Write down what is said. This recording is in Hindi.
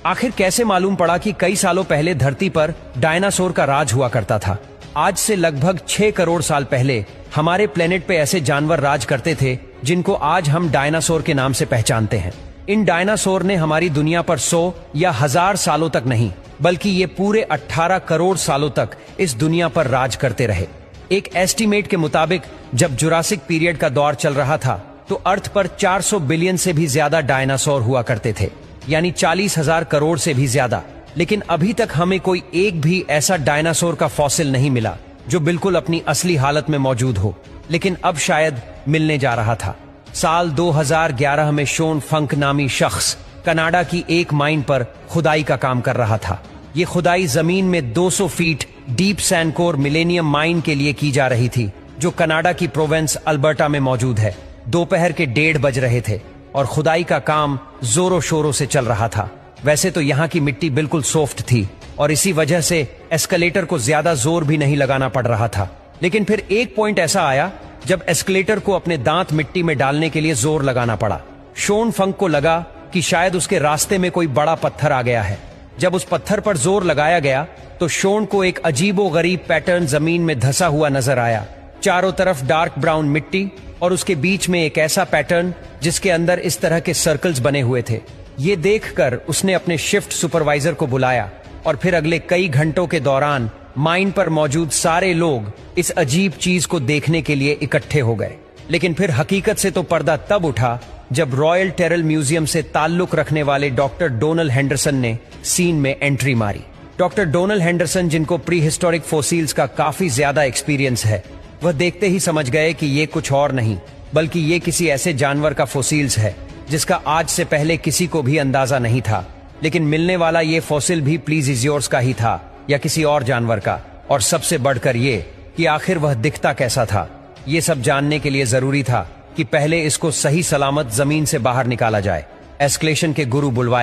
आखिर कैसे मालूम पड़ा कि कई सालों पहले धरती पर डायनासोर का राज हुआ करता था। आज से लगभग 6 करोड़ साल पहले हमारे प्लेनेट पे ऐसे जानवर राज करते थे जिनको आज हम डायनासोर के नाम से पहचानते हैं। इन डायनासोर ने हमारी दुनिया पर 100 या 1000 सालों तक नहीं, बल्कि ये पूरे 18 करोड़ सालों तक इस दुनिया पर राज करते रहे। एक एस्टीमेट के मुताबिक जब जुरासिक पीरियड का दौर चल रहा था तो अर्थ पर 400 बिलियन से भी ज्यादा डायनासोर हुआ करते थे, यानी 40,000 करोड़ से भी ज्यादा। लेकिन अभी तक हमें कोई एक भी ऐसा डायनासोर का फॉसिल नहीं मिला जो बिल्कुल अपनी असली हालत में मौजूद हो, लेकिन अब शायद मिलने जा रहा था। साल 2011 में शोन फंक नामी शख्स कनाडा की एक माइन पर खुदाई का काम कर रहा था। ये खुदाई जमीन में 200 फीट डीप सैंडकोर मिलेनियम माइन के लिए की जा रही थी, जो कनाडा की प्रोविंस अल्बर्टा में मौजूद है। दोपहर के 1:30 बज रहे थे और खुदाई का काम जोरों शोरों से चल रहा था। वैसे तो यहाँ की मिट्टी बिल्कुल सॉफ्ट थी और इसी वजह से एस्केलेटर को ज्यादा जोर भी नहीं लगाना पड़ रहा था। लेकिन फिर एक पॉइंट ऐसा आया जब एस्केलेटर को अपने दांत मिट्टी में डालने के लिए जोर लगाना पड़ा। शोन फंक को लगा कि शायद उसके रास्ते में कोई बड़ा पत्थर आ गया है। जब उस पत्थर पर जोर लगाया गया तो शोन को एक अजीबोगरीब पैटर्न जमीन में धंसा हुआ नजर आया। चारों तरफ डार्क ब्राउन मिट्टी और उसके बीच में एक ऐसा पैटर्न जिसके अंदर इस तरह के सर्कल्स बने हुए थे। ये देखकर उसने अपने शिफ्ट सुपरवाइजर को बुलाया और फिर अगले कई घंटों के दौरान माइन पर मौजूद सारे लोग इस अजीब चीज को देखने के लिए इकट्ठे हो गए। लेकिन फिर हकीकत से तो पर्दा तब उठा जब रॉयल टेरल म्यूजियम से ताल्लुक रखने वाले डॉक्टर डोनल हेंडरसन ने सीन में एंट्री मारी। डॉक्टर डोनल हेंडरसन, जिनको प्री हिस्टोरिक फोसिल्स का काफी ज्यादा एक्सपीरियंस है, वह देखते ही समझ गए कि ये कुछ और नहीं बल्कि ये किसी ऐसे जानवर का फोसिल्स है जिसका आज से पहले किसी को भी अंदाजा नहीं था। लेकिन मिलने वाला ये फॉसिल भी प्लीजियोर्स का ही था या किसी और जानवर का, और सबसे बढ़कर ये कि आखिर वह दिखता कैसा था। ये सब जानने के लिए जरूरी था कि पहले इसको सही सलामत जमीन से बाहर निकाला जाए। एस्केलेशन के गुरु बुलवाए गए।